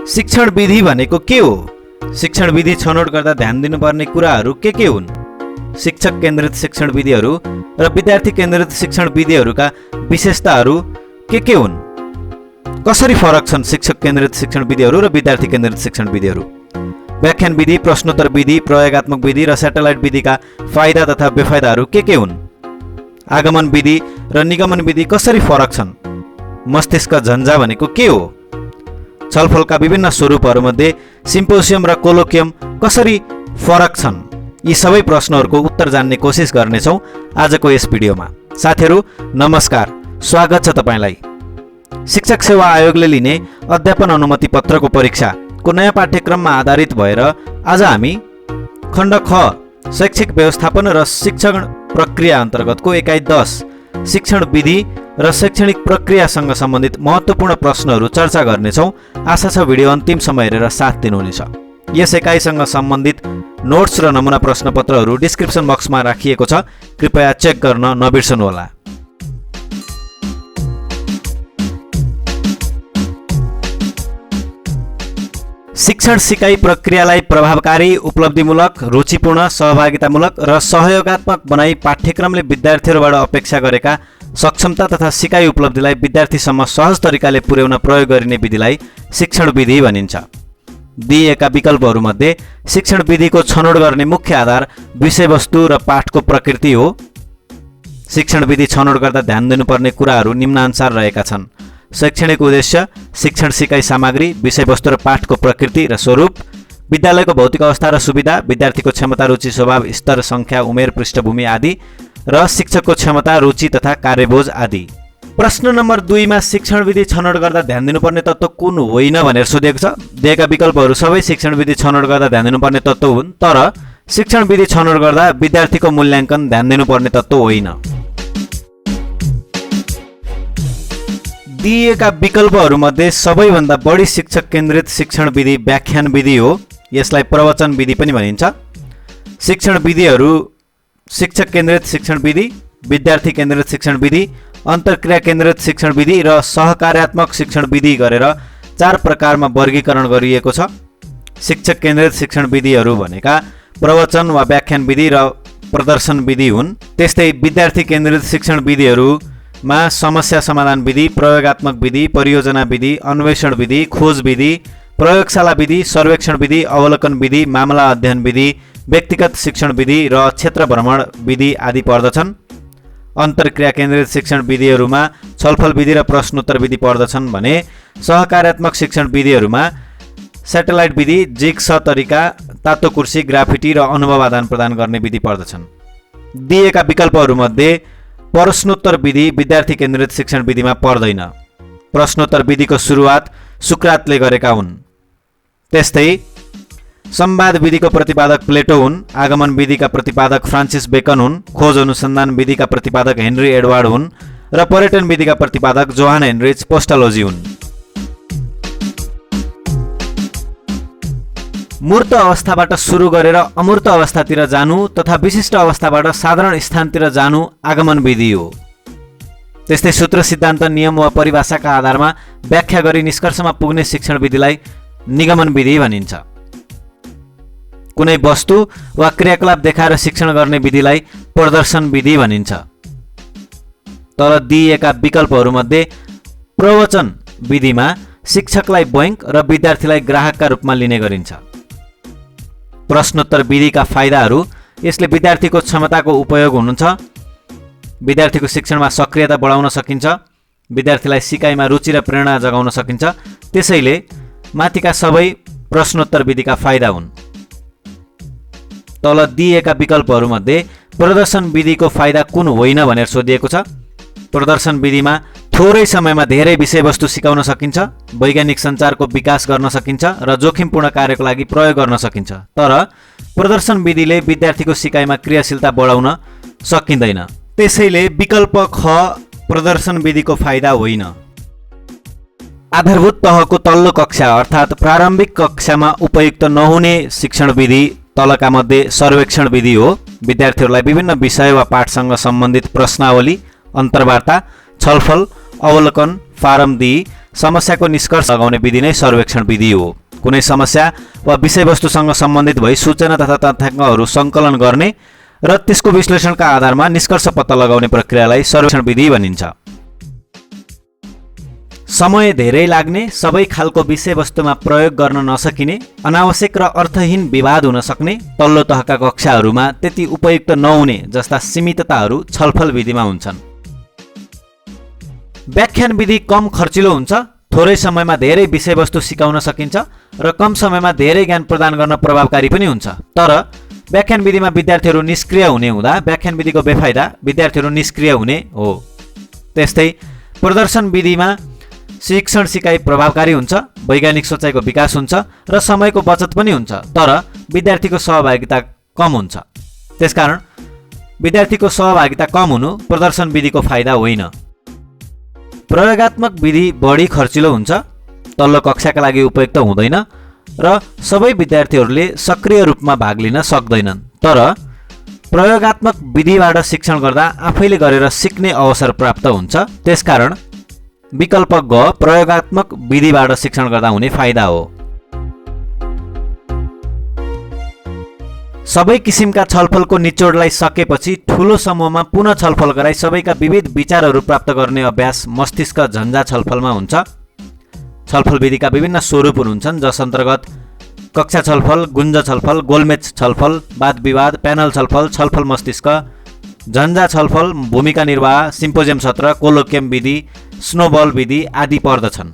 शिक्षण विधि भनेको के हो? शिक्षण विधि छनौट गर्दा ध्यान दिनुपर्ने कुराहरू के हुन्? शिक्षक केन्द्रित शिक्षण विधिहरू र विद्यार्थी केन्द्रित शिक्षण विधिहरूका विशेषताहरू के हुन्? कसरी फरक छन् शिक्षक केन्द्रित शिक्षण विधिहरू र विद्यार्थी केन्द्रित शिक्षण विधिहरू? व्याख्यान विधि, प्रश्नोत्तर विधि, प्रयोगात्मक विधि र स्याटेलाइट विधिका फाइदा तथा बेफाइदाहरू के हुन्? आगमन विधि र निगमन विधि कसरी फरक छन्? मस्तिष्क झन्झा भनेको के हो? छलफलका विभिन्न स्वरूपहरूमध्ये सिम्पोसियम र कोलोकियम कसरी फरक छन्? यी सबै प्रश्नहरूको उत्तर जान्ने कोसिस गर्नेछौँ आजको यस भिडियोमा। साथीहरू नमस्कार, स्वागत छ तपाईँलाई। शिक्षक सेवा आयोगले लिने अध्यापन अनुमति पत्रको परीक्षाको नयाँ पाठ्यक्रममा आधारित भएर आज हामी खण्ड ख शैक्षिक व्यवस्थापन र शिक्षण प्रक्रिया अन्तर्गतको एकाइ 10 शिक्षण विधि र शैक्षणिक प्रक्रियासँग सम्बन्धित महत्त्वपूर्ण प्रश्नहरू चर्चा गर्नेछौँ। आशा छ भिडियो अन्तिमसम्म हेरेर साथ दिनुहुनेछ। यस एकाइसँग सम्बन्धित नोट्स र नमुना प्रश्नपत्रहरू डिस्क्रिप्सन बक्समा राखिएको छ, कृपया चेक गर्न नबिर्सनुहोला। शिक्षण सिकाइ प्रक्रियालाई प्रभावकारी, उपलब्धिमूलक, रुचिपूर्ण, सहभागितामूलक र सहयोगात्मक बनाई पाठ्यक्रमले विद्यार्थीहरूबाट अपेक्षा गरेका सक्षमता तथा सिकाइ उपलब्धिलाई विद्यार्थीसम्म सहज तरिकाले पुर्याउन प्रयोग गरिने विधिलाई शिक्षण विधि भनिन्छ। दिइएका विकल्पहरूमध्ये शिक्षण विधिको छनौट गर्ने मुख्य आधार विषयवस्तु र पाठको प्रकृति हो। शिक्षण विधि छनौट गर्दा ध्यान दिनुपर्ने कुराहरू निम्नानुसार रहेका छन्। शैक्षणिक उद्देश्य, शिक्षण सिकाइ सामग्री, विषयवस्तु र पाठको प्रकृति र स्वरूप, विद्यालयको भौतिक अवस्था र सुविधा, विद्यार्थीको क्षमता, रुचि, स्वभाव, स्तर, सङ्ख्या, उमेर, पृष्ठभूमि आदि र शिक्षकको क्षमता, रुचि तथा कार्यबोझ आदि। प्रश्न नम्बर 2 मा शिक्षण विधि छनौट गर्दा ध्यान दिनुपर्ने तत्त्व कुन होइन भनेर सोधिएको छ। दिएका विकल्पहरू सबै शिक्षण विधि छनौट गर्दा ध्यान दिनुपर्ने तत्त्व हुन्, तर शिक्षण विधि छनौट गर्दा विद्यार्थीको मूल्याङ्कन ध्यान दिनुपर्ने तत्त्व होइन। दिइएका विकल्पहरूमध्ये सबैभन्दा बढी शिक्षक केन्द्रित शिक्षण विधि व्याख्यान विधि हो। यसलाई प्रवचन विधि पनि भनिन्छ। शिक्षण विधिहरू शिक्षक केन्द्रित शिक्षण विधि, विद्यार्थी केन्द्रित शिक्षण विधि, अन्तर्क्रिया केन्द्रित शिक्षण विधि र सहकार्यात्मक शिक्षण विधि गरेर 4 प्रकारमा वर्गीकरण गरिएको छ। शिक्षक केन्द्रित शिक्षण विधिहरू भनेका प्रवचन वा व्याख्यान विधि र प्रदर्शन विधि हुन्। त्यस्तै विद्यार्थी केन्द्रित शिक्षण विधिहरूमा समस्या समाधान विधि, प्रयोगात्मक विधि, परियोजना विधि, अन्वेषण विधि, खोज विधि, प्रयोगशाला विधि, सर्वेक्षण विधि, अवलोकन विधि, मामला अध्ययन विधि, व्यक्तिगत शिक्षण विधि र क्षेत्र भ्रमण विधि आदि पर्दछन्। अन्तर्क्रिया केन्द्रित शिक्षण विधिहरूमा छलफल विधि र प्रश्नोत्तर विधि पर्दछन् भने सहकार्यात्मक शिक्षण विधिहरूमा स्याटेलाइट विधि, जिग्स तरिका, तातो कुर्सी, ग्राफिटी र अनुभव आदान प्रदान गर्ने विधि पर्दछन्। दिएका विकल्पहरूमध्ये प्रश्नोत्तर विधि विद्यार्थी केन्द्रित शिक्षण विधिमा पर्दैन। प्रश्नोत्तर विधिको सुरुवात सुक्रातले गरेका हुन्। त्यस्तै संवाद विधिको प्रतिपादक प्लेटो हुन्। आगमन विधिका प्रतिपादक फ्रान्सिस बेकन हुन्। खोज अनुसन्धान विधिका प्रतिपादक हेनरी एडवर्ड हुन् र पर्यटन विधिका प्रतिपादक जोहान हेनरिच पोस्टालोजी हुन्। मूर्त अवस्थाबाट सुरु गरेर अमूर्त अवस्थातिर जानु तथा विशिष्ट अवस्थाबाट साधारण स्थानतिर जानु आगमन विधि हो। त्यस्तै सूत्र, सिद्धान्त, नियम वा परिभाषाका आधारमा व्याख्या गरी निष्कर्षमा पुग्ने शिक्षण विधिलाई निगमन विधि भनिन्छ। कुनै वस्तु वा क्रियाकलाप देखाएर शिक्षण गर्ने विधिलाई प्रदर्शन विधि भनिन्छ। तर दिइएका विकल्पहरूमध्ये प्रवचन विधिमा शिक्षकलाई बैंक र विद्यार्थीलाई ग्राहकका रूपमा लिने गरिन्छ। प्रश्नोत्तर विधिका फाइदाहरू, यसले विद्यार्थीको क्षमताको उपयोग हुनुहुन्छ, विद्यार्थीको शिक्षणमा सक्रियता बढाउन सकिन्छ, विद्यार्थीलाई सिकाइमा रुचि र प्रेरणा जगाउन सकिन्छ। त्यसैले माथिका सबै प्रश्नोत्तर विधिका फाइदा हुन्। तल दिइएका विकल्पहरूमध्ये प्रदर्शन विधिको फाइदा कुन होइन भनेर सोधिएको छ। प्रदर्शन विधिमा थोरै समयमा धेरै विषयवस्तु सिकाउन सकिन्छ, वैज्ञानिक सञ्चारको विकास गर्न सकिन्छ र जोखिमपूर्ण कार्यको लागि प्रयोग गर्न सकिन्छ। तर प्रदर्शन विधिले विद्यार्थीको सिकाइमा क्रियाशीलता बढाउन सकिँदैन। त्यसैले विकल्प ख प्रदर्शन विधिको फाइदा होइन। आधारभूत तहको तल्लो कक्षा अर्थात् प्रारम्भिक कक्षामा उपयुक्त नहुने शिक्षण विधि तलका मध्ये सर्वेक्षण विधि हो। विद्यार्थीहरूलाई विभिन्न विषय वा पाठसँग सम्बन्धित प्रश्नावली, अन्तर्वार्ता, छलफल, अवलोकन, फारम दिई समस्याको निष्कर्ष लगाउने विधि नै सर्वेक्षण विधि हो। कुनै समस्या वा विषयवस्तुसँग सम्बन्धित भई सूचना तथा तथ्याङ्कहरू सङ्कलन गर्ने र त्यसको विश्लेषणका आधारमा निष्कर्ष पत्ता लगाउने प्रक्रियालाई सर्वेक्षण विधि भनिन्छ। समय धेरै लाग्ने, सबै खालको विषयवस्तुमा प्रयोग गर्न नसकिने, अनावश्यक र अर्थहीन विवाद हुन सक्ने, तल्लो तहका कक्षाहरूमा त्यति उपयुक्त नहुने जस्ता सीमितताहरू छलफल विधिमा हुन्छन्। व्याख्यान विधि कम खर्चिलो हुन्छ, थोरै समयमा धेरै विषयवस्तु सिकाउन सकिन्छ र कम समयमा धेरै ज्ञान प्रदान गर्न प्रभावकारी पनि हुन्छ। तर व्याख्यान विधिमा विद्यार्थीहरू निष्क्रिय हुने हुँदा व्याख्यान विधिको बेफाइदा विद्यार्थीहरू निष्क्रिय हुने हो। त्यस्तै प्रदर्शन विधिमा शिक्षण सिकाइ प्रभावकारी हुन्छ, वैज्ञानिक सोचाइको विकास हुन्छ र समयको बचत पनि हुन्छ, तर विद्यार्थीको सहभागिता कम हुन्छ। त्यसकारण विद्यार्थीको सहभागिता कम हुनु प्रदर्शन विधिको फाइदा होइन। प्रयोगात्मक विधि बढी खर्चिलो हुन्छ, तल्लो कक्षाका लागि उपयुक्त हुँदैन र सबै विद्यार्थीहरूले सक्रिय रूपमा भाग लिन सक्दैनन्। तर प्रयोगात्मक विधिबाट शिक्षण गर्दा आफैले गरेर सिक्ने अवसर प्राप्त हुन्छ। त्यसकारण विकल्प ग प्रयोगात्मक विधिबाट शिक्षण गर्दा हुने फाइदा हो। सबै किसिमका छलफलको निचोडलाई सकेपछि ठूलो समूहमा पुनः छलफल गराई सबैका विविध विचारहरू प्राप्त गर्ने अभ्यास मस्तिष्क झन्झा छलफलमा हुन्छ। छलफल विधिका विभिन्न स्वरूपहरू हुन्छन्, जस अन्तर्गत कक्षा छलफल, गुन्ज छलफल, गोलमेज छलफल, वाद विवाद, प्यानल छलफल, छलफल मस्तिष्क, झन्झा छलफल, भूमिका निर्वाह, सिम्पोजियम सत्र, कोलोकियम विधि, स्नोबल विधि आदि पर्दछन्।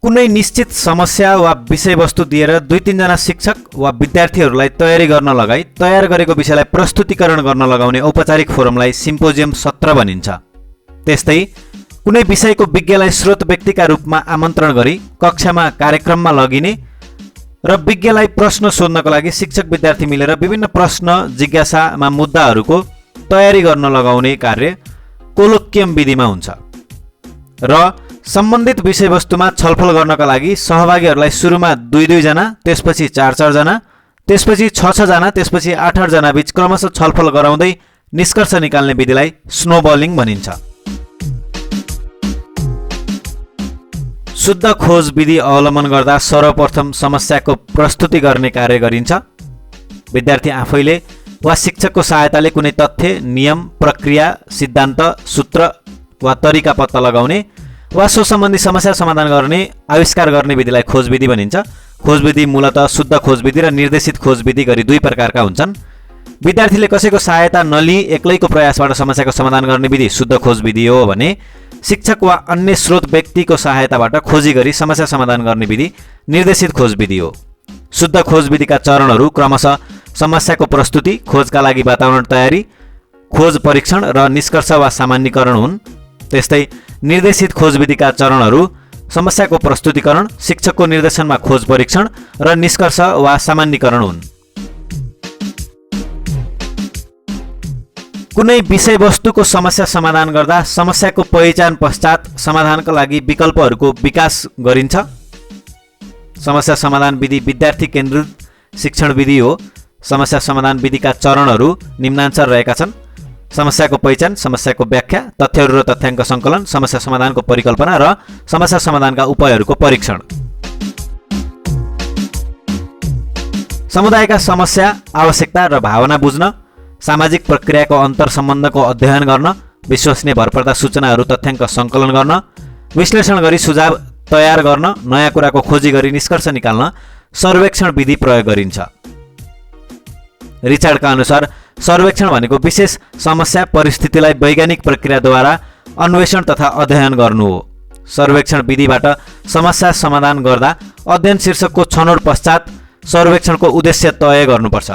कुनै निश्चित समस्या वा विषयवस्तु दिएर 2-3 जना शिक्षक वा विद्यार्थीहरूलाई तयारी गर्न लगाई तयार गरेको विषयलाई प्रस्तुतिकरण गर्न लगाउने औपचारिक फोरमलाई सिम्पोजियम सत्र भनिन्छ। त्यस्तै कुनै विषयको विज्ञलाई स्रोत व्यक्तिका रूपमा आमन्त्रण गरी कक्षामा कार्यक्रममा लगिने र विज्ञलाई प्रश्न सोध्नको लागि शिक्षक विद्यार्थी मिलेर विभिन्न प्रश्न जिज्ञासामा मुद्दाहरूको तयारी गर्न लगाउने कार्य कोलोकियम विधिमा हुन्छ। र सम्बन्धित विषयवस्तुमा छलफल गर्नका लागि सहभागीहरूलाई सुरुमा 2-2 जना, त्यसपछि 4-4 जना, त्यसपछि 6-6 जना, त्यसपछि 8-8 जना बीच क्रमशः छलफल गराउँदै निष्कर्ष निकाल्ने विधिलाई स्नोबलिङ भनिन्छ। शुद्ध खोज विधि अवलम्बन गर्दा सर्वप्रथम समस्याको प्रस्तुति गर्ने कार्य गरिन्छ। विद्यार्थी आफैले वा शिक्षकको सहायताले कुनै तथ्य, नियम, प्रक्रिया, सिद्धान्त, सूत्र वा तरिका पत्ता लगाउने वा सो सम्बन्धी समस्या समाधान गर्ने आविष्कार गर्ने विधिलाई खोज विधि भनिन्छ। खोज विधि मूलतः शुद्ध खोज विधि र निर्देशित खोज विधि गरी 2 प्रकारका हुन्छन्। विद्यार्थीले कसैको सहायता नलिई एक्लैको प्रयासबाट समस्याको समाधान गर्ने विधि शुद्ध खोज विधि हो भने शिक्षक वा अन्य स्रोत व्यक्तिको सहायताबाट खोजी गरी समस्या समाधान गर्ने विधि निर्देशित खोज विधि हो। शुद्ध खोज विधिका चरणहरू क्रमशः समस्याको प्रस्तुति, खोजका लागि वातावरण तयारी, खोज परीक्षण र निष्कर्ष वा सामान्यीकरण हुन्। त्यस्तै निर्देशित खोज विधिका चरणहरू समस्याको प्रस्तुतिकरण, शिक्षकको निर्देशनमा खोज परीक्षण र निष्कर्ष वा सामान्यीकरण हुन्। कुनै विषयवस्तुको समस्या समाधान गर्दा समस्याको पहिचान पश्चात समाधानका लागि विकल्पहरूको विकास गरिन्छ। समस्या समाधान विधि विद्यार्थी केन्द्रित शिक्षण विधि हो। समस्या समाधान विधिका चरणहरू निम्नानुसार रहेका छन्: समस्याको पहिचान, समस्याको व्याख्या, तथ्यहरू र तथ्याङ्क सङ्कलन, समस्या समाधानको परिकल्पना र समस्या समाधानका उपायहरूको परीक्षण। समुदायका समस्या, आवश्यकता र भावना बुझ्न, सामाजिक प्रक्रियाको अन्तर्सम्बन्धको अध्ययन गर्न, विश्वसनीय भरपर्दा सूचनाहरू तथ्याङ्क सङ्कलन गर्न, विश्लेषण गरी सुझाव तयार गर्न, नयाँ कुराको खोजी गरी निष्कर्ष निकाल्न सर्वेक्षण विधि प्रयोग गरिन्छ। रिचार्डका अनुसार सर्वेक्षण भनेको विशेष समस्या परिस्थितिलाई वैज्ञानिक प्रक्रियाद्वारा अन्वेषण तथा अध्ययन गर्नु हो। सर्वेक्षण विधिबाट समस्या समाधान गर्दा अध्ययन शीर्षकको छनौट पश्चात सर्वेक्षणको उद्देश्य तय गर्नुपर्छ।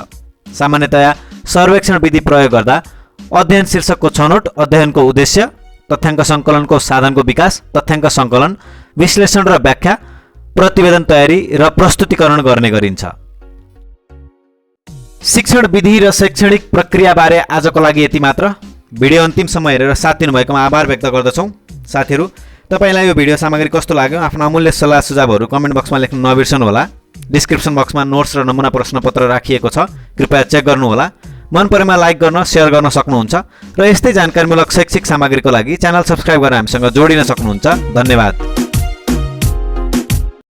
सामान्यतया सर्वेक्षण विधि प्रयोग गर्दा अध्ययन शीर्षकको छनौट, अध्ययनको उद्देश्य, तथ्याङ्क सङ्कलनको साधनको विकास, तथ्याङ्क सङ्कलन, विश्लेषण र व्याख्या, प्रतिवेदन तयारी र प्रस्तुतिकरण गर्ने गरिन्छ। शिक्षण विधि र शैक्षणिक प्रक्रियाबारे आजको लागि यति मात्र। भिडियो अन्तिमसम्म हेरेर साथ दिनुभएकोमा आभार व्यक्त गर्दछौँ। साथीहरू, तपाईँलाई यो भिडियो सामग्री कस्तो लाग्यो आफ्नो अमूल्य सल्लाह सुझावहरू कमेन्ट बक्समा लेख्न नबिर्सनुहोला। डिस्क्रिप्सन बक्समा नोट्स र नमुना प्रश्नपत्र राखिएको छ, कृपया चेक गर्नुहोला। मन परेमा लाइक गर्न, शेयर गर्न सक्नुहुन्छ र यस्तै जानकारीमूलक शैक्षिक सामग्रीको लागि च्यानल सब्स्क्राइब गरेर हामीसँग जोडिन सक्नुहुन्छ। धन्यवाद।